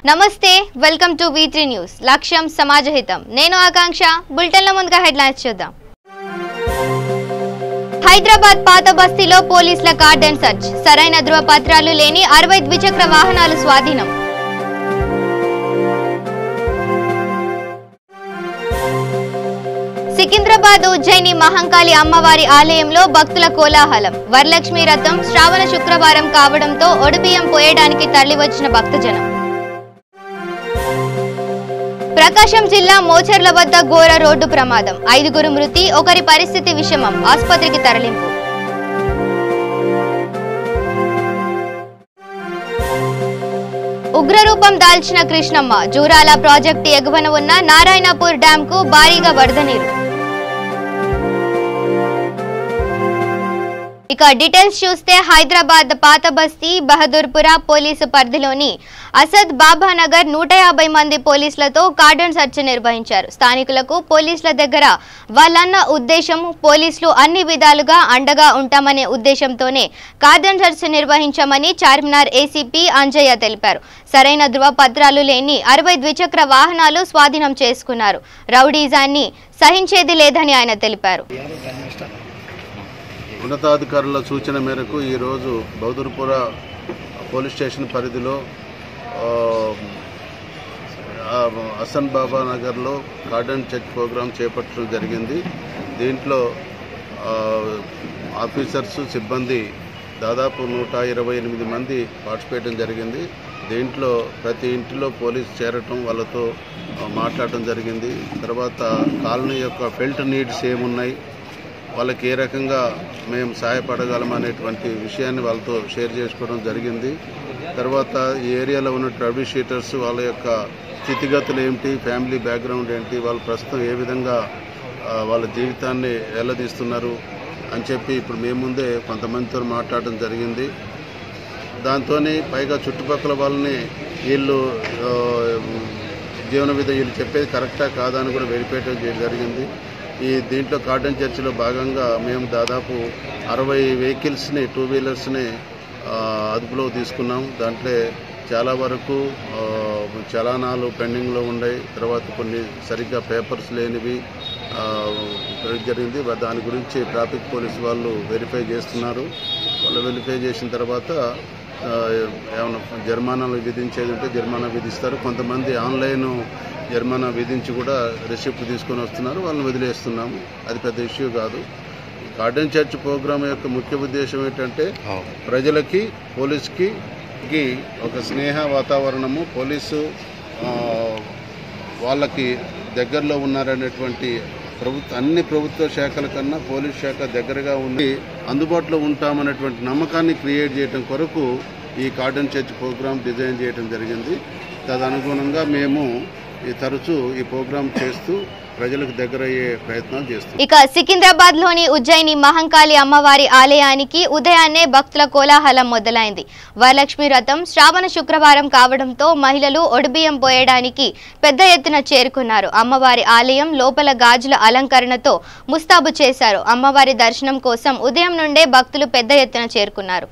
నమస్తే welcome to V3 news లక్ష్యం సమాజహితం నేను ఆకాంక్ష బులెటిన్ల ముందుగా హెడ్లైన్స్ చూద్దాం హైదరాబాద్ పాత బస్తీలో పోలీసుల కార్డన్ సర్చ్ సరైన ధృవపత్రాలు లేని 60 ద్విచక్ర వాహనాలు స్వాధీనం సికింద్రాబాద్ ఉజ్జయిని మహంకాళి అమ్మవారి ఆలయంలో భక్తుల కోలాహలం వరలక్ష్మి రథం శ్రావణ శుక్రవారం కావడంతో ఒడిబియ్యం పోయడానికి తరలివచ్చిన భక్తజనం ప్రకాశం జిల్లా మోచర్ల వద్ద ఘోర రోడ్డు ప్రమాదం 5 మృతి ఒకరి పరిస్థితి విషమం ఆసుపత్రికి తరలింపు ఉగ్రరూపం దాల్చిన కృష్ణమ్మ జూరాల ప్రాజెక్టు ఎగువన ఉన్న నారాయణపూర్ డ్యాంకు భారీగా వరద నీరు ఇక డీటెయిల్స్ చూస్తే హైదరాబాద్ పాత బస్తీ బహదూర్పుర పోలీసు పరిధిలోని అసద్ బాబా నగర్ 150 మంది పోలీసులతో కార్డన్ సెర్చ్ నిర్వహించారు. స్థానికులకు పోలీసుల దగ్గర వాళ్ళన్న ఉద్దేశం పోలీసులు అన్ని విధాలుగా అండగా ఉంటామనే ఉద్దేశంతోనే కార్డన్ సెర్చ్ నిర్వహించామని చార్మినార్ ఏసీపీ అంజయ్య తెలిపారు. సరైన ధృవపత్రాలు లేని 60 ద్విచక్ర వాహనాలు స్వాధీనం చేసుకున్నారు. రౌడీజాన్ని సహించేది లేదని ఆయన తెలిపారు. ఉన్నతాధికారుల సూచన మేరకు ఈరోజు బౌదూర్పుర పోలీస్ స్టేషన్ పరిధిలో హసన్ బాబా నగర్లో కార్డన్ చెక్ ప్రోగ్రాం చేపట్టడం జరిగింది. దీంట్లో ఆఫీసర్స్ సిబ్బంది దాదాపు 128 మంది పార్టిసిపేట్ జరిగింది. దీంట్లో ప్రతి ఇంటిలో పోలీసు చేరటం వాళ్ళతో మాట్లాడటం జరిగింది. తర్వాత కాలనీ యొక్క ఫెల్ట్ నీడ్స్ ఏమున్నాయి, వాళ్ళకి ఏ రకంగా మేము సహాయపడగలం అనేటువంటి విషయాన్ని వాళ్ళతో షేర్ చేసుకోవడం జరిగింది. తర్వాత ఈ ఏరియాలో ఉన్న ట్రబుల్ షీటర్స్ వాళ్ళ యొక్క స్థితిగతులు ఏమిటి, ఫ్యామిలీ బ్యాక్గ్రౌండ్ ఏంటి, వాళ్ళు ప్రస్తుతం ఏ విధంగా వాళ్ళ జీవితాన్ని వెల్లదీస్తున్నారు అని చెప్పి ఇప్పుడు మేము ముందే కొంతమందితో మాట్లాడడం జరిగింది. దాంతో పైగా చుట్టుపక్కల వాళ్ళని వీళ్ళు జీవన విధి వీళ్ళు చెప్పేది కరెక్టా కాదా అని కూడా వెరిఫై చేయడం జరిగింది. దీంట్లో కార్డన్ చర్చిలో భాగంగా మేము దాదాపు 60 వెహికల్స్ని 2 వీలర్స్ని అదుపులో తీసుకున్నాం. దాంట్లో చాలా వరకు చలానాలు పెండింగ్లో ఉన్నాయి. తర్వాత కొన్ని సరిగ్గా పేపర్స్ లేనివి జరిగింది. దాని గురించి ట్రాఫిక్ పోలీసు వాళ్ళు వెరిఫై చేస్తున్నారు. వాళ్ళు వెరిఫై చేసిన తర్వాత ఏమైనా జరిమానాలు విధించేది ఉంటే జరిమానా విధిస్తారు. కొంతమంది ఆన్లైన్ జరిమానా విధించి కూడా రిసిప్ట్ తీసుకొని వస్తున్నారు, వాళ్ళని వదిలేస్తున్నాము. అది పెద్ద ఇష్యూ కాదు. కార్డన్ చర్చ్ ప్రోగ్రాం యొక్క ముఖ్య ఉద్దేశం ఏంటంటే ప్రజలకి పోలీసుకి ఒక స్నేహ వాతావరణము, పోలీసు వాళ్ళకి దగ్గరలో ఉన్నారనేటువంటి అన్ని ప్రభుత్వ శాఖల కన్నా పోలీస్ శాఖ దగ్గరగా ఉండి అందుబాటులో ఉంటామనేటువంటి నమ్మకాన్ని క్రియేట్ చేయడం కొరకు ఈ కార్డన్ చర్చ్ ప్రోగ్రాం డిజైన్ చేయడం జరిగింది. తదనుగుణంగా మేము తరచూ ఈ ప్రోగ్రాం చేస్తూ ప్రజలకు దగ్గరయ్యే ప్రయత్నాలు చేస్తాం. ఇక సికింద్రాబాద్ లోని ఉజ్జయిని మహంకాళి అమ్మవారి ఆలయానికి ఉదయాన్నే భక్తుల కోలాహలం మొదలైంది. వరలక్ష్మి రథం శ్రావణ శుక్రవారం కావడంతో మహిళలు ఒడిబియ్యం పోయడానికి పెద్ద ఎత్తున చేరుకున్నారు. అమ్మవారి ఆలయం లోపల గాజుల అలంకరణతో ముస్తాబు చేశారు. అమ్మవారి దర్శనం కోసం ఉదయం నుండే భక్తులు పెద్ద ఎత్తున చేరుకున్నారు.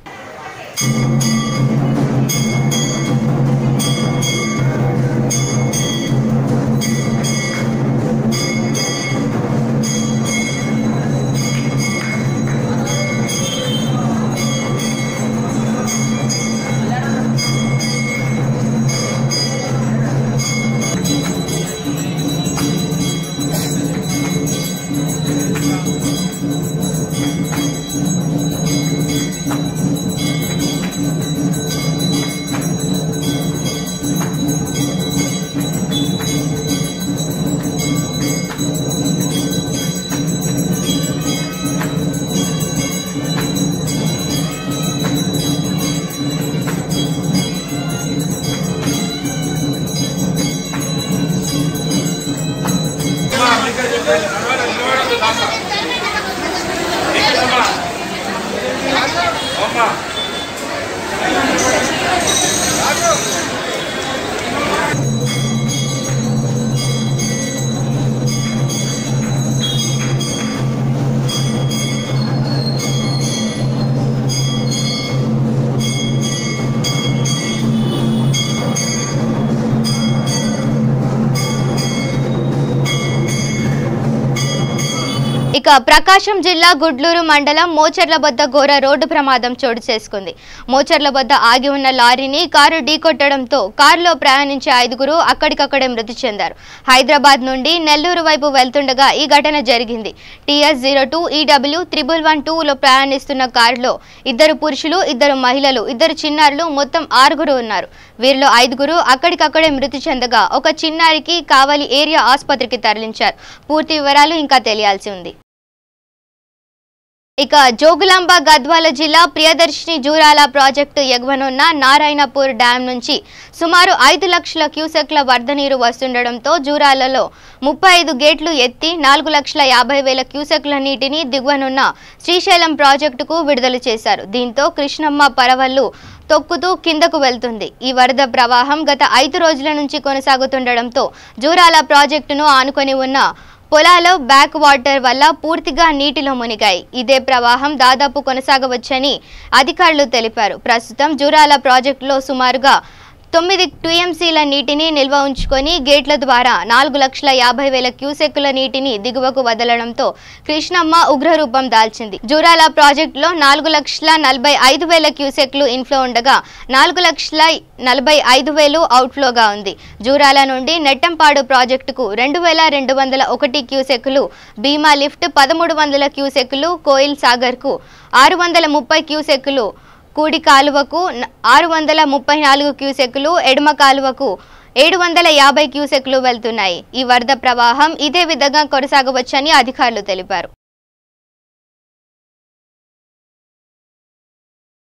ఇక ప్రకాశం జిల్లా గుడ్లూరు మండలం మోచర్ల వద్ద ఘోర రోడ్డు ప్రమాదం చోటు చేసుకుంది. మోచర్ల వద్ద ఆగి ఉన్న లారీని కారు ఢీకొట్టడంతో కారులో ప్రయాణించే 5గురు అక్కడికక్కడే మృతి చెందారు. హైదరాబాద్ నుండి నెల్లూరు వైపు వెళ్తుండగా ఈ ఘటన జరిగింది. TS02 EW 1112లో ప్రయాణిస్తున్న కారులో 2 పురుషులు, 2 మహిళలు, 2 చిన్నారులు మొత్తం 6గురు ఉన్నారు. వీరిలో 5గురు అక్కడికక్కడే మృతి చెందగా ఒక చిన్నారికి కావలి ఏరియా ఆసుపత్రికి తరలించారు. పూర్తి వివరాలు ఇంకా తెలియాల్సి ఉంది. ఇక జోగులాంబ గద్వాల జిల్లా ప్రియదర్శిని జూరాల ప్రాజెక్టు ఎగువనున్న నారాయణపూర్ డ్యాం నుంచి సుమారు 5 లక్షల క్యూసెక్ల వరద నీరు వస్తుండటంతో జూరాలలో 35 గేట్లు ఎత్తి 4,50,000 క్యూసెక్ల నీటిని దిగువనున్న శ్రీశైలం ప్రాజెక్టుకు విడుదల చేశారు. దీంతో కృష్ణమ్మ పరవళ్లు తొక్కుతూ కిందకు వెళ్తుంది. ఈ వరద ప్రవాహం గత 5 రోజుల నుంచి కొనసాగుతుండటంతో జూరాల ప్రాజెక్టును ఆనుకొని ఉన్న పొలాల్లో బ్యాక్ వాటర్ వల్ల పూర్తిగా నీటిలో మునిగాయి. ఇదే ప్రవాహం దాదాపు కొనసాగవచ్చని అధికారులు తెలిపారు. ప్రస్తుతం జూరాల ప్రాజెక్టులో సుమారుగా 9 TMCల నీటిని నిల్వ ఉంచుకొని గేట్ల ద్వారా 4,50,000 క్యూసెక్కుల నీటిని దిగువకు వదలడంతో కృష్ణమ్మ ఉగ్రరూపం దాల్చింది. జూరాల ప్రాజెక్టులో 4,45,000 క్యూసెక్లు ఇన్ఫ్లో ఉండగా 4,45,000 అవుట్ఫ్లోగా ఉంది. జూరాల నుండి నెట్టంపాడు ప్రాజెక్టుకు 2,201 క్యూసెక్కులు, భీమా లిఫ్ట్ 1,300 క్యూసెక్కులు, కోయిల్ సాగర్కు 630 క్యూసెక్కులు, కూడి కాలువకు 634 క్యూసెక్కులు, ఎడమ కాలువకు 750 క్యూసెక్కులు వెళ్తున్నాయి. ఈ వరద ప్రవాహం ఇదే విధంగా కొనసాగవచ్చని అధికారులు తెలిపారు.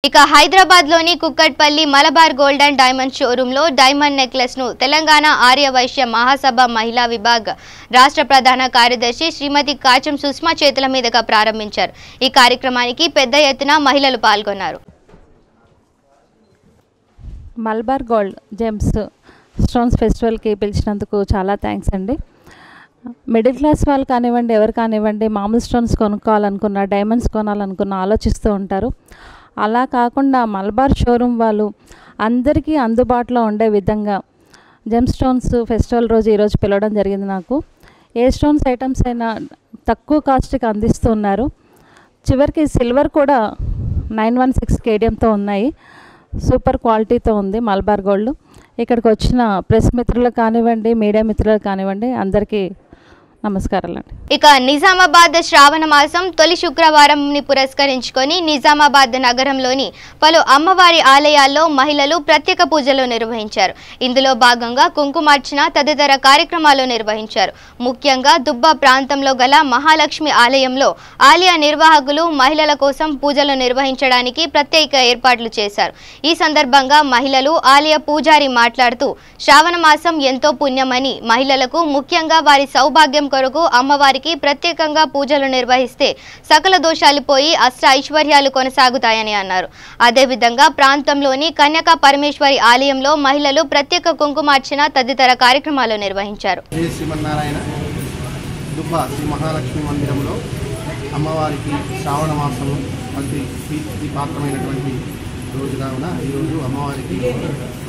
ఇక హైదరాబాద్లోని Kukatpally Malabar gold and diamond షోరూంలో డైమండ్ నెక్లెస్ను తెలంగాణ ఆర్య వైశ్య మహాసభ మహిళా విభాగ్ రాష్ట్ర ప్రధాన కార్యదర్శి శ్రీమతి కాచం సుష్మా చేతుల మీదుగా ప్రారంభించారు. ఈ కార్యక్రమానికి పెద్ద ఎత్తున మహిళలు పాల్గొన్నారు. మలబార్ గోల్డ్ జెమ్స్ స్టోన్స్ ఫెస్టివల్కి పిలిచినందుకు చాలా థ్యాంక్స్ అండి. మిడిల్ క్లాస్ వాళ్ళు కానివ్వండి, ఎవరు కానివ్వండి, మామూలు స్టోన్స్ కొనుక్కోవాలనుకున్న, డైమండ్స్ కొనాలనుకున్న ఆలోచిస్తూ ఉంటారు. అలా కాకుండా మలబార్ షోరూమ్ వాళ్ళు అందరికీ అందుబాటులో ఉండే విధంగా జెమ్ స్టోన్స్ ఫెస్టివల్ రోజు ఈరోజు పిలవడం జరిగింది. నాకు ఏ స్టోన్స్ ఐటమ్స్ అయినా తక్కువ కాస్ట్కి అందిస్తూ ఉన్నారు. చివరికి సిల్వర్ కూడా 916 కేడియంతో ఉన్నాయి. సూపర్ క్వాలిటీతో ఉంది మలబార్ గోల్డ్. ఇక్కడికి వచ్చిన ప్రెస్ మిత్రులకు కానివ్వండి, మీడియా మిత్రులకు కానివ్వండి, అందరికీ నమస్కారాలండి. ఇక నిజామాబాద్ శ్రావణ మాసం తొలి శుక్రవారంని పురస్కరించుకొని నిజామాబాద్ నగరంలోని పలు అమ్మవారి ఆలయాల్లో మహిళలు ప్రత్యేక పూజలు నిర్వహించారు. ఇందులో భాగంగా కుంకుమార్చన తదితర కార్యక్రమాలు నిర్వహించారు. ముఖ్యంగా దుబ్బ ప్రాంతంలో గల మహాలక్ష్మి ఆలయంలో ఆలయ నిర్వాహకులు మహిళల కోసం పూజలు నిర్వహించడానికి ప్రత్యేక ఏర్పాట్లు చేశారు. ఈ సందర్భంగా మహిళలు ఆలయ పూజారి మాట్లాడుతూ శ్రావణ మాసం ఎంతో పుణ్యమని, మహిళలకు ముఖ్యంగా వారి సౌభాగ్యం కొరకు అమ్మవారికి ప్రత్యేకంగా పూజలు నిర్వహిస్తే సకల దోషాలు పోయి అష్ట ఐశ్వర్యాలు కొనసాగుతాయని అన్నారు. అదేవిధంగా ప్రాంతంలోని కన్యకా పరమేశ్వరి ఆలయంలో మహిళలు ప్రత్యేక కుంకుమార్చన తదితర కార్యక్రమాలు నిర్వహించారు. మహాలక్ష్మి మందిరంలో అమ్మవారికి శ్రావణ మాసము అతి పాత్రమైనటువంటి రోజు కావున ఈరోజు అమ్మవారికి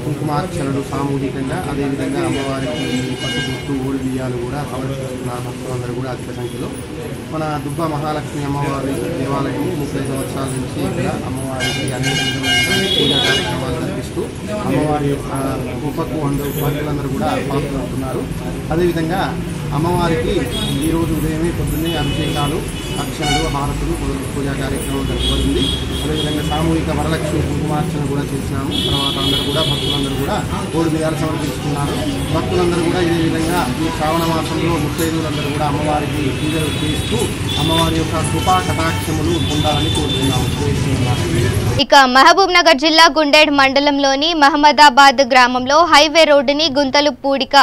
కుంకుమార్చనలు సామూహికంగా, అదేవిధంగా అమ్మవారికి పసుపు ఓడి బియ్యాలు కూడా సమర్పిస్తున్నారు. భక్తులందరూ కూడా అధిక సంఖ్యలో. మన దుబ్బ మహాలక్ష్మి అమ్మవారి దేవాలయం 30 సంవత్సరాల నుంచి ఇక్కడ అమ్మవారికి అనేక విధమైన పూజా కార్యక్రమాలు నిర్వహిస్తూ అమ్మవారి యొక్క కృపకు భక్తులందరూ కూడా పాల్గొంటున్నారు. అదేవిధంగా అమ్మవారికి ఈరోజు ఉదయమే పొద్దున్నే అభిషేకాలు, అర్చనలు, హారతులు పూజా కార్యక్రమం జరపబడింది. అదేవిధంగా సామూహిక వరలక్ష్మి కుంకుమార్చన కూడా చేసినాము. తర్వాత అందరూ కూడా భక్తులందరూ కూడా ఓడి బియ్యాలు సమర్పిస్తున్నారు. భక్తులందరూ కూడా ఇదే విధంగా ఈ శ్రావణ మాసంలో ముత్తైదులందరూ కూడా అమ్మవారికి పూజలు చేస్తూ అమ్మవారి యొక్క కృపా కటాక్షములు పొందాలని కోరుతున్నాము. ఇక మహబూబ్ నగర్ జిల్లా గుండేడ్ మండలంలోని మహమ్మదాబాద్ గ్రామంలో హైవే రోడ్డుని గుంతలు పూడిక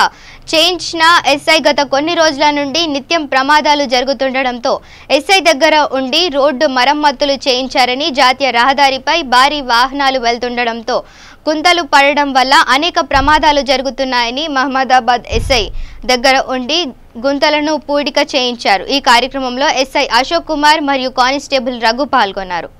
చేయించిన ఎస్ఐ గత కొన్ని రోజుల నుండి నిత్యం ప్రమాదాలు జరుగుతుండటంతో ఎస్ఐ దగ్గర ఉండి రోడ్డు మరమ్మతులు చేయించారని, జాతీయ రహదారిపై భారీ వాహనాలు వెళ్తుండటంతో గుంతలు పడడం వల్ల అనేక ప్రమాదాలు జరుగుతున్నాయని మహమ్మదాబాద్ ఎస్ఐ దగ్గర ఉండి గుంతలను పూడిక చేయించారు. ఈ కార్యక్రమంలో ఎస్ఐ అశోక్ కుమార్ మరియు కానిస్టేబుల్ రఘు పాల్గొన్నారు.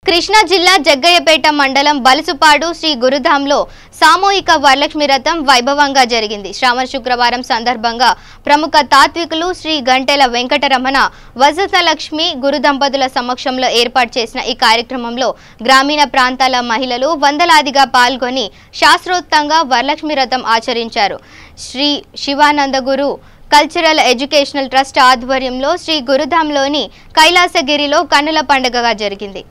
కృష్ణా జిల్లా జగ్గయ్యపేట మండలం బలుసుపాడు శ్రీ గురుధాంలో సామూహిక వరలక్ష్మి రథం వైభవంగా జరిగింది. శ్రావణ శుక్రవారం సందర్భంగా ప్రముఖ తాత్వికులు శ్రీ గంటెల వెంకటరమణ వసంతలక్ష్మి గురు దంపతుల సమక్షంలో ఏర్పాటు చేసిన ఈ కార్యక్రమంలో గ్రామీణ ప్రాంతాల మహిళలు వందలాదిగా పాల్గొని శాస్త్రోక్తంగా వరలక్ష్మి రథం ఆచరించారు. శ్రీ శివానందగురు కల్చరల్ ఎడ్యుకేషనల్ ట్రస్ట్ ఆధ్వర్యంలో శ్రీ గురుధాంలోని కైలాసగిరిలో కన్నుల పండుగగా జరిగింది.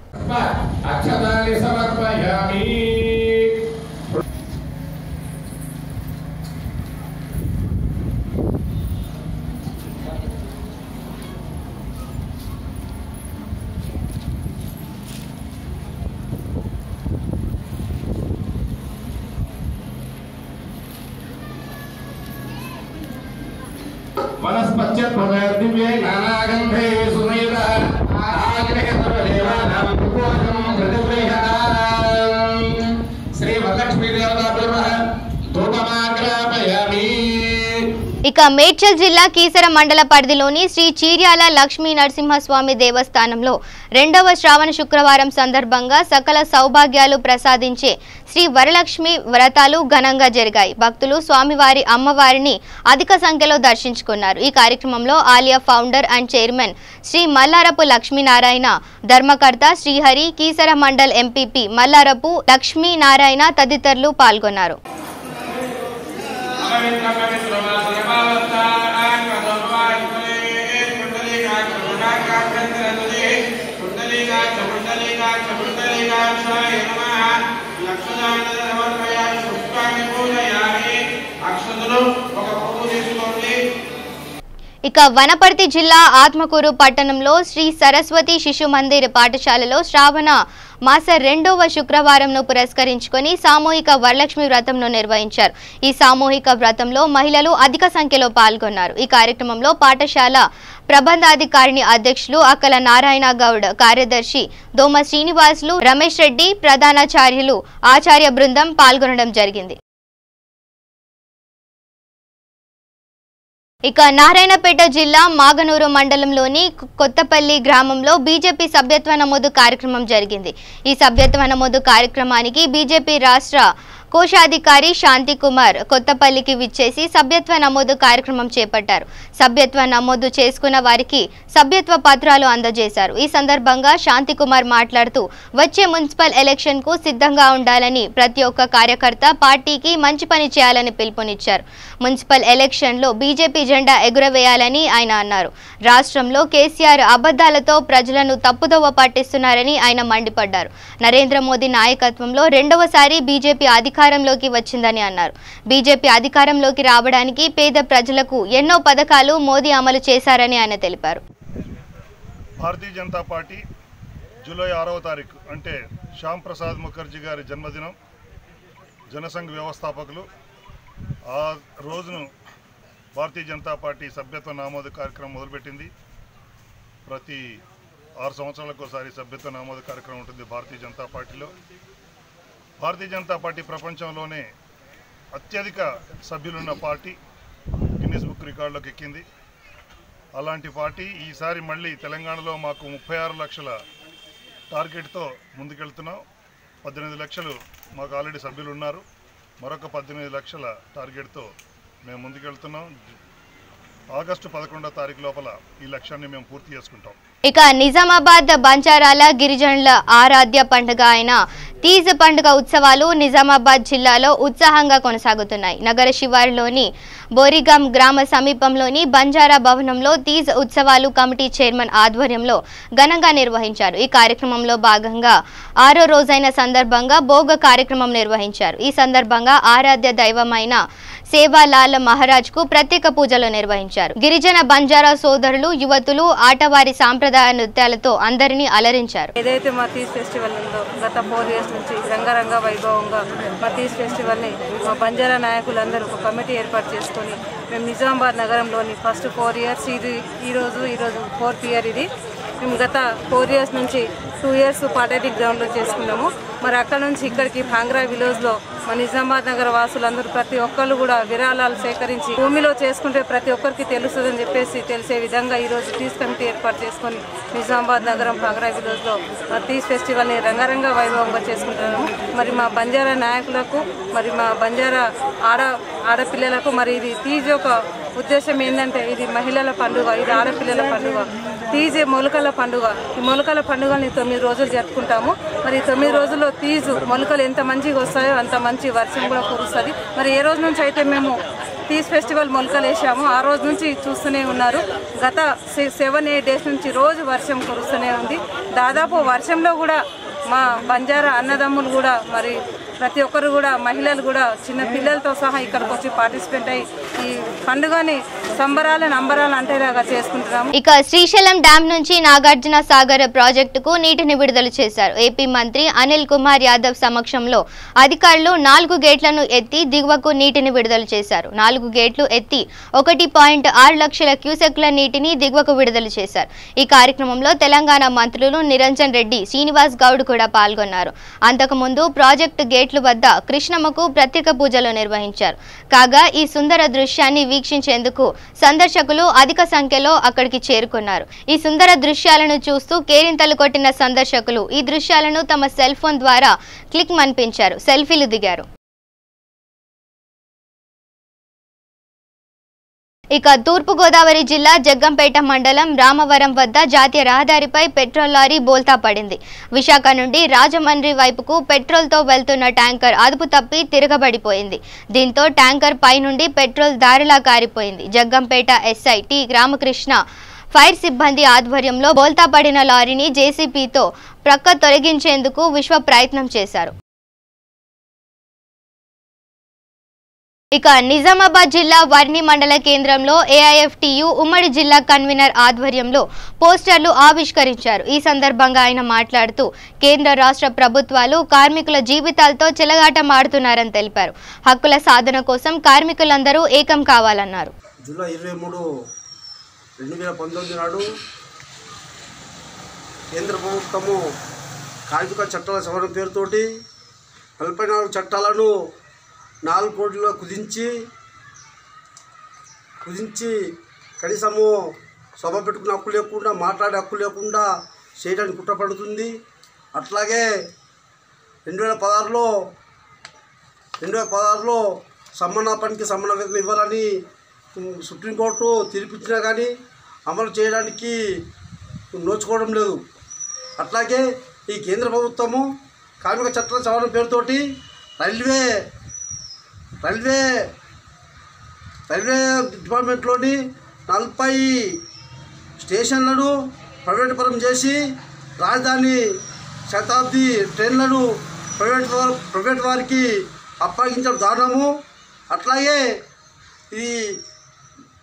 वनस्पत्यर्दिव्ये नानागन्धे सुमेध आग्रहदेवानां पूजनं प्रतिगृह्णामि श्री वरलक्ष्मी देवताभ्यः धूपमाग्रापयामि. ఇక మేడ్చల్ జిల్లా కీసర మండల పరిధిలోని శ్రీ చీర్యాల లక్ష్మీ నరసింహస్వామి దేవస్థానంలో రెండవ శ్రావణ శుక్రవారం సందర్భంగా సకల సౌభాగ్యాలు ప్రసాదించే శ్రీ వరలక్ష్మి వ్రతాలు ఘనంగా జరిగాయి. భక్తులు స్వామివారి అమ్మవారిని అధిక సంఖ్యలో దర్శించుకున్నారు. ఈ కార్యక్రమంలో ఆలయ founder and chairman Shri Mallarapu Lakshminarayana, ధర్మకర్త శ్రీహరి, కీసర మండల్ ఎంపీపీ మల్లారపు లక్ష్మీనారాయణ తదితరులు పాల్గొన్నారు. ఇక వనపర్తి జిల్లా ఆత్మకూరు పట్టణంలో శ్రీ సరస్వతి శిశు మందిర్ పాఠశాలలో శ్రావణ మాస రెండవ శుక్రవారంను పురస్కరించుకొని సామూహిక వరలక్ష్మి వ్రతంను నిర్వహించారు. ఈ సామూహిక వ్రతంలో మహిళలు అధిక సంఖ్యలో పాల్గొన్నారు. ఈ కార్యక్రమంలో పాఠశాల ప్రబంధాధికారిణి అధ్యక్షులు అక్కల నారాయణ గౌడ్, కార్యదర్శి దోమ శ్రీనివాసులు, రమేష్ రెడ్డి, ప్రధానాచార్యులు, ఆచార్య బృందం పాల్గొనడం జరిగింది. ఇక నారాయణపేట జిల్లా మాగనూరు మండలంలోని కొత్తపల్లి గ్రామంలో బీజేపీ సభ్యత్వ నమోదు కార్యక్రమం జరిగింది. ఈ సభ్యత్వ నమోదు కార్యక్రమానికి బీజేపీ రాష్ట్ర కోశాధికారి శాంతి కుమార్ కొత్తపల్లికి విచ్చేసి సభ్యత్వ నమోదు కార్యక్రమం చేపట్టారు. సభ్యత్వ నమోదు చేసుకున్న వారికి సభ్యత్వ పత్రాలు అందజేశారు. ఈ సందర్భంగా శాంతి కుమార్ మాట్లాడుతూ వచ్చే మున్సిపల్ ఎలక్షన్ కు సిద్ధంగా ఉండాలని, ప్రతి ఒక్క కార్యకర్త పార్టీకి మంచి పని చేయాలని పిలుపునిచ్చారు. మున్సిపల్ ఎలక్షన్ లో బీజేపీ జెండా ఎగురవేయాలని ఆయన అన్నారు. రాష్ట్రంలో కేసీఆర్ అబద్ధాలతో ప్రజలను తప్పుదోవ పట్టిస్తున్నారని ఆయన మండిపడ్డారు. నరేంద్ర మోదీ నాయకత్వంలో రెండవసారి బీజేపీ అధికారంలోకి వచ్చిందని అన్నారు. బీజేపీ అధికారంలోకి రావడానికి పేద ప్రజలకు ఎన్నో పథకాలు మోదీ అమలు చేశారని ఆయన తెలిపారు. భారతీయ జనతా పార్టీ జూలై 6వ తారీఖు అంటే శ్యామ్ ప్రసాద్ ముఖర్జీ గారి జన్మదినం. జనసంఘ్ వ్యవస్థాపకులు ఆ రోజును భారతీయ జనతా పార్టీ సభ్యత్వ నమోదు కార్యక్రమం మొదలుపెట్టింది. ప్రతి 6 సంవత్సరాలకు ఒకసారి సభ్యత్వ నమోదు కార్యక్రమం ఉంటుంది భారతీయ జనతా పార్టీలో. భారతీయ జనతా పార్టీ ప్రపంచంలోనే అత్యధిక సభ్యులున్న పార్టీ, గిన్నిస్ బుక్ రికార్డులోకి ఎక్కింది. అలాంటి పార్టీ ఈసారి మళ్ళీ తెలంగాణలో మాకు 36 లక్షల టార్గెట్తో ముందుకెళ్తున్నాం. 18 లక్షలు మాకు ఆల్రెడీ సభ్యులు ఉన్నారు. మరొక 18 లక్షల టార్గెట్తో మేము ముందుకెళ్తున్నాం. ఆగస్టు 11వ తారీఖు లోపల ఈ లక్ష్యాన్ని మేము పూర్తి చేసుకుంటాం. ఇక నిజామాబాద్ బంజారాల గిరిజనుల ఆరాధ్య పండుగ అయిన తీజ్ పండుగ ఉత్సవాలు నిజామాబాద్ జిల్లాలో ఉత్సాహంగా కొనసాగుతున్నాయి. నగర శివారులోని బోరిగాం గ్రామ సమీపంలోని బంజారా భవనంలో తీజ్ ఉత్సవాలు కమిటీ చైర్మన్ ఆధ్వర్యంలో ఘనంగా నిర్వహించారు. ఈ కార్యక్రమంలో భాగంగా 6వ రోజైన సందర్భంగా భోగ కార్యక్రమం నిర్వహించారు. ఈ సందర్భంగా ఆరాధ్య దైవమైన సేవాలాల్ మహారాజ్ కు ప్రత్యేక పూజలు నిర్వహించారు. గిరిజన బంజారా సోదరులు, యువతులు ఆటవారి సాంప్రదాయ నృత్యాలతో అందరినీ అలరించారు. ఏదైతే మా తీజ్ ఫెస్టివల్ ఉందో గత 4 years నుంచి రంగరంగ వైభవంగా మా తీజ్ ఫెస్టివల్ని మా బంజారా నాయకులందరూ ఒక కమిటీ ఏర్పాటు చేసుకొని మేము నిజామాబాద్ నగరంలోని ఫస్ట్ 4 years ఈరోజు 4th year ఇది. మేము గత 4 years నుంచి 2 years పాటేటి గ్రౌండ్లో చేసుకున్నాము. మరి అక్కడ నుంచి ఇక్కడికి భాంగ్రా విలేజ్లో మన నిజామాబాద్ నగర వాసులందరూ ప్రతి ఒక్కళ్ళు కూడా విరాళాలు సేకరించి భూమిలో చేసుకుంటే ప్రతి ఒక్కరికి తెలుస్తుందని చెప్పేసి తెలిసే విధంగా ఈరోజు తీజ్ కమిటీ ఏర్పాటు చేసుకొని నిజామాబాద్ నగరం భాంగ్రా విలేజ్లో తీజ్ ఫెస్టివల్ని రంగరంగ వైభవంగా చేసుకుంటున్నాము. మరి మా బంజారా నాయకులకు మరి మా బంజారా ఆడపిల్లలకు మరి ఇది తీజ్ యొక్క ఉద్దేశం ఏంటంటే ఇది మహిళల పండుగ, ఇది ఆడపిల్లల పండుగ. తీజ్ మొలకల పండుగ. ఈ మొలకల పండుగని 9 రోజులు జరుపుకుంటాము. మరి 9 రోజుల్లో తీజు మొలకలు ఎంత మంచిగా వస్తాయో అంత మంచి వర్షం కూడా కురుస్తుంది. మరి ఏ రోజు నుంచి అయితే మేము తీజ్ ఫెస్టివల్ మొలకలు వేసాము ఆ రోజు నుంచి చూస్తూనే ఉన్నారు. గత 7-8 డేస్ నుంచి రోజు వర్షం కురుస్తూనే ఉంది. దాదాపు వర్షంలో కూడా మా బంజారా అన్నదమ్ములు కూడా మరి ప్రతి ఒక్కరు కూడా మహిళలు కూడా చిన్న పిల్లలతో సహా ఇక్కడికి వచ్చి పార్టిసిపేట్ అయ్యి ఈ పండుగని సంబరాలను అంబరాలు అంటేలాగా చేసుకుంటున్నాము. ఇక శ్రీశైలం డ్యాం నుంచి నాగార్జున సాగర్ ప్రాజెక్టుకు నీటిని విడుదల చేశారు. ఏపీ మంత్రి అనిల్ కుమార్ యాదవ్ సమక్షంలో అధికారులు 4 గేట్లను ఎత్తి దిగువకు నీటిని విడుదల చేశారు. 4 గేట్లు ఎత్తి 1.6 లక్షల క్యూసెక్ల నీటిని దిగువకు విడుదల చేశారు. ఈ కార్యక్రమంలో తెలంగాణ మంత్రులు నిరంజన్ రెడ్డి, శ్రీనివాస్ గౌడ్ కూడా పాల్గొన్నారు. అంతకుముందు ప్రాజెక్టు గేట్ల వద్ద కృష్ణమ్మకు ప్రత్యేక పూజలు నిర్వహించారు. కాగా ఈ సుందర దృశ్యాన్ని వీక్షించేందుకు సందర్శకులు అధిక సంఖ్యలో అక్కడికి చేరుకున్నారు. ఈ సుందర దృశ్యాలను చూస్తూ కేరింతలు కొట్టిన సందర్శకులు ఈ దృశ్యాలను తమ సెల్ ఫోన్ ద్వారా క్లిక్ మనిపించారు, సెల్ఫీలు దిగారు. ఇక తూర్పుగోదావరి జిల్లా జగ్గంపేట మండలం రామవరం వద్ద జాతీయ రహదారిపై పెట్రోల్ లారీ బోల్తా పడింది. విశాఖ నుండి రాజమండ్రి వైపుకు పెట్రోల్తో వెళ్తున్న ట్యాంకర్ అదుపు తప్పి తిరగబడిపోయింది. దీంతో ట్యాంకర్ పై నుండి పెట్రోల్ దారిలా కారిపోయింది. Jaggampeta SI T Ramakrishna fire సిబ్బంది ఆధ్వర్యంలో బోల్తా పడిన లారీని జేసీబీతో ప్రక్క తొలగించేందుకు విశ్వ ప్రయత్నం చేశారు. ఇక నిజామాబాద్ జిల్లా వర్ణి మండల కేంద్రంలో ఏఐఎఫ్టియు ఉమ్మడి జిల్లా కన్వీనర్ ఆధ్వర్యంలో పోస్టర్లు ఆవిష్కరించారు. ఈ సందర్భంగా ఆయన మాట్లాడుతూ కేంద్ర రాష్ట్ర ప్రభుత్వాలు కార్మికుల జీవితాలతో చెలగాటమాడుతున్నారని తెలిపారు. హక్కుల సాధన కోసం కార్మికులందరూ ఏకం కావాలన్నారు. జూలై 23, 2019 నాడు కేంద్ర ప్రభుత్వము కార్మిక చట్టాల సవరణ పేరుతోటి 44 చట్టాలను 4 కోట్లలో కుదించి కనీసము సభ పెట్టుకునే హక్కు లేకుండా, మాట్లాడే హక్కు లేకుండా చేయడానికి కుట్రపడుతుంది. అట్లాగే 2016లో సమ్మన పనికి సమ్మన వేతనం ఇవ్వాలని సుప్రీంకోర్టు తీర్పిచ్చినా కానీ అమలు చేయడానికి నోచుకోవడం లేదు. అట్లాగే ఈ కేంద్ర ప్రభుత్వము కార్మిక చట్టాల సవరణ పేరుతోటి రైల్వే డిపార్ట్మెంట్లోని 40 స్టేషన్లను ప్రైవేట్ పరం చేసి రాజధాని శతాబ్ది ట్రైన్లను ప్రైవేట్ వారికి అప్పగించడం దారుణము. అట్లాగే ఈ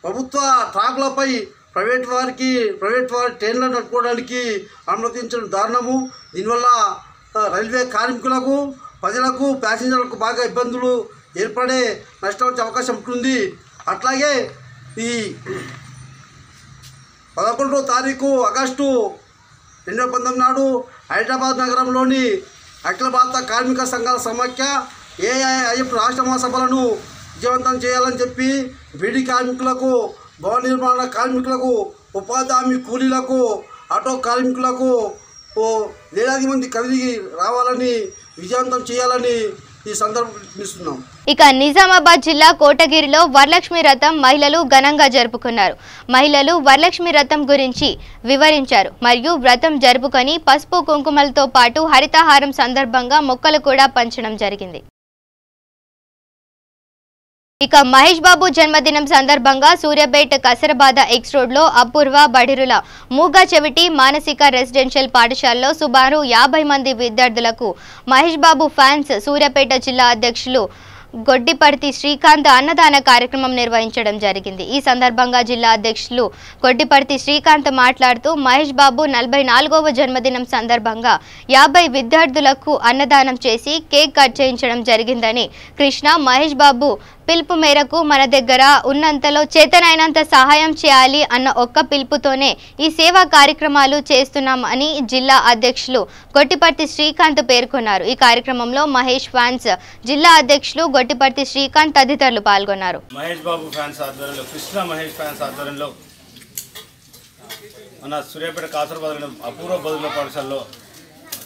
ప్రభుత్వ ట్రాక్లపై ప్రైవేట్ వారి ట్రైన్లను నడుపుకోవడానికి అనుమతించడం దారుణము. దీనివల్ల రైల్వే కార్మికులకు, ప్రజలకు, ప్యాసింజర్లకు బాగా ఇబ్బందులు ఏర్పడే నష్టం వచ్చే అవకాశం ఉంటుంది. అట్లాగే ఈ 11వ తారీఖు ఆగస్టు 2019 నాడు హైదరాబాద్ నగరంలోని అఖిల భారత కార్మిక సంఘాల సమాఖ్య ఏఐఎఫ్ రాష్ట్ర మహాసభలను విజయవంతం చేయాలని చెప్పి బీడీ కార్మికులకు, భవన నిర్మాణ కార్మికులకు, ఉపాధి హామీ కూలీలకు, ఆటో కార్మికులకు వేలాది మంది కదిలి రావాలని, విజయవంతం చేయాలని ఈ సందర్భం. ఇక నిజామాబాద్ జిల్లా కోటగిరిలో వరలక్ష్మి రథం మహిళలు ఘనంగా జరుపుకున్నారు. మహిళలు వరలక్ష్మి రథం గురించి వివరించారు మరియు వ్రతం జరుపుకొని పసుపు కుంకుమలతో పాటు హరితహారం సందర్భంగా మొక్కలు కూడా పంచడం జరిగింది. ఇక మహేష్ బాబు జన్మదినం సందర్భంగా సూర్యాపేట కసరబాద ఎక్స్ రోడ్లో అపూర్వ బడిరుల మూగా చెవిటి మానసిక రెసిడెన్షియల్ పాఠశాలలో సుమారు 50 మంది విద్యార్థులకు మహేష్ బాబు ఫ్యాన్స్ సూర్యాపేట జిల్లా అధ్యక్షులు గొడ్డిపర్తి శ్రీకాంత్ అన్నదాన కార్యక్రమం నిర్వహించడం జరిగింది. ఈ సందర్భంగా జిల్లా అధ్యక్షులు గొడ్డిపర్తి శ్రీకాంత్ మాట్లాడుతూ మహేష్ బాబు 44వ జన్మదినం సందర్భంగా 50 విద్యార్థులకు అన్నదానం చేసి కేక్ కట్ చేయించడం జరిగిందని, కృష్ణ మహేష్ బాబు పిలుపు మేరకు మన దగ్గర ఉన్నంతలో చేతనైనంత సహాయం చేయాలి అన్న ఒక్క పిలుపుతోనే ఈ సేవా కార్యక్రమాలు చేస్తున్నామని జిల్లా అధ్యక్షులు గొట్టిపర్తి శ్రీకాంత్ పేర్కొన్నారు. ఈ కార్యక్రమంలో మహేష్ ఫ్యాన్స్ జిల్లా అధ్యక్షులు గొట్టిపర్తి శ్రీకాంత్ తదితరులు పాల్గొన్నారు. మహేష్ బాబు ఫ్యాన్స్ ఆధ్వర్యంలో కృష్ణ మహేష్ ఫ్యాన్స్ ఆధ్వర్యంలో మన సూర్యాపేట కాసరబాద్ అపూర్వ బదుల పాఠశాలలో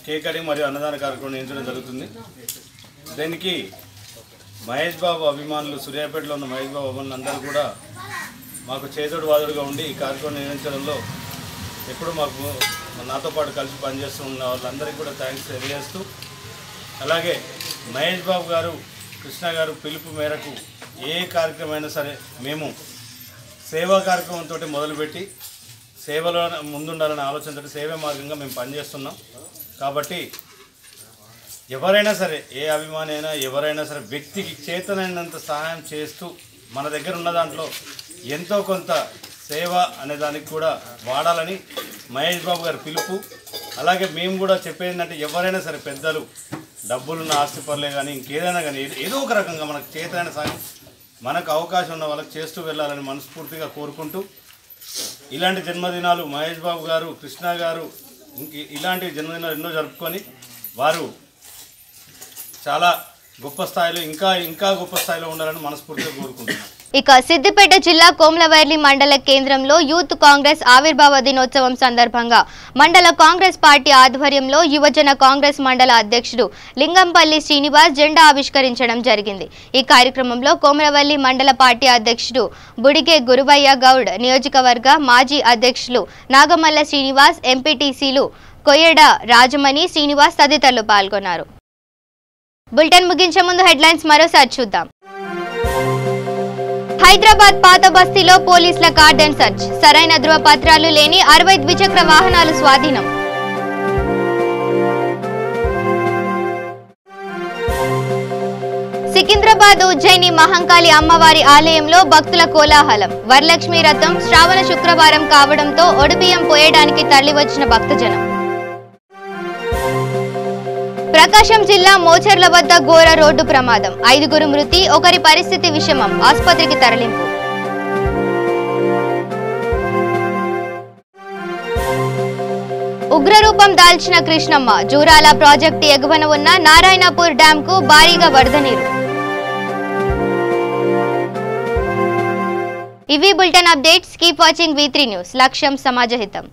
కేక్ కటింగ్ మరియు అన్నదాన కార్యక్రమం నిర్వహించడం జరుగుతుంది. దీనికి మహేష్ బాబు అభిమానులు సూర్యాపేటలో ఉన్న మహేష్ బాబు అభిమానులు అందరూ కూడా మాకు చేదోడు వాదుడుగా ఉండి ఈ కార్యక్రమం నిర్వహించడంలో ఎప్పుడు మాకు నాతో పాటు కలిసి పనిచేస్తున్న వాళ్ళందరికీ కూడా థ్యాంక్స్ తెలియజేస్తూ, అలాగే మహేష్ బాబు గారు కృష్ణ గారు పిలుపు మేరకు ఏ కార్యక్రమం అయినా సరే మేము సేవా కార్యక్రమంతో మొదలుపెట్టి సేవలో ముందుండాలనే ఆలోచనతో సేవే మార్గంగా మేము పనిచేస్తున్నాం. కాబట్టి ఎవరైనా సరే ఏ అభిమాని అయినా ఎవరైనా సరే వ్యక్తికి చేతనైనంత సహాయం చేస్తూ మన దగ్గర ఉన్న దాంట్లో ఎంతో కొంత సేవ అనే దానికి కూడా వాడాలని మహేష్ బాబు గారి పిలుపు. అలాగే మేము కూడా చెప్పేందంటే ఎవరైనా సరే పెద్దలు డబ్బులున్న ఆస్తిపరులే కానీ ఇంకేదైనా కానీ ఏదో ఒక రకంగా మనకు చేతనైన సహాయం మనకు అవకాశం ఉన్న వాళ్ళకి చేస్తూ వెళ్ళాలని మనస్ఫూర్తిగా కోరుకుంటూ, ఇలాంటి జన్మదినాలు మహేష్ బాబు గారు కృష్ణ గారు ఇలాంటి జన్మదినాలు ఎన్నో జరుపుకొని వారు చాలా గొప్ప స్థాయిలో ఇంకా గొప్ప స్థాయిలో ఉండాలని మనస్ఫూర్తిగా కోరుకుంటున్నాను. ఇక సిద్దిపేట జిల్లా కోమ్లవర్లి మండల కేంద్రంలో యూత్ కాంగ్రెస్ ఆవిర్భావ దినోత్సవం సందర్భంగా మండల కాంగ్రెస్ పార్టీ ఆధ్వర్యంలో యువజన కాంగ్రెస్ మండల అధ్యక్షుడు లింగంపల్లి శ్రీనివాస్ జెండా ఆవిష్కరించడం జరిగింది. ఈ కార్యక్రమంలో కోమ్లవర్లి మండల పార్టీ అధ్యక్షుడు బుడిగే గురువయ్య గౌడ్, నియోజకవర్గ మాజీ అధ్యక్షులు నాగమల్ల శ్రీనివాస్, ఎంపీటీసీలు కొయ్యడ రాజమణి శ్రీనివాస్ తదితరులు పాల్గొన్నారు. బులెటిన్ ముగించే ముందు హెడ్లైన్స్ మరోసారి చూద్దాం. హైదరాబాద్ పాత బస్తీలో పోలీసుల కార్డన్ సర్చ్, సరైన ధృవపత్రాలు లేని 60 ద్విచక్ర వాహనాలు స్వాధీనం. సికింద్రాబాద్ ఉజ్జయిని మహంకాళి అమ్మవారి ఆలయంలో భక్తుల కోలాహలం. వరలక్ష్మి రథం శ్రావణ శుక్రవారం కావడంతో ఒడిబియ్యం పోయడానికి తరలివచ్చిన భక్తజనం. ప్రకాశం జిల్లా మోచర్ల వద్ద ఘోర రోడ్డు ప్రమాదం, 5గురు మృతి, ఒకరి పరిస్థితి విషమం, ఆసుపత్రికి తరలింపు. ఉగ్రరూపం దాల్చిన కృష్ణమ్మ, జూరాల ప్రాజెక్టు ఎగువన ఉన్న నారాయణపూర్ డ్యాంకు భారీగా వరద నీరు. ఇవి bulletin updates. Keep watching V3 news. లక్ష్యం సమాజహితం.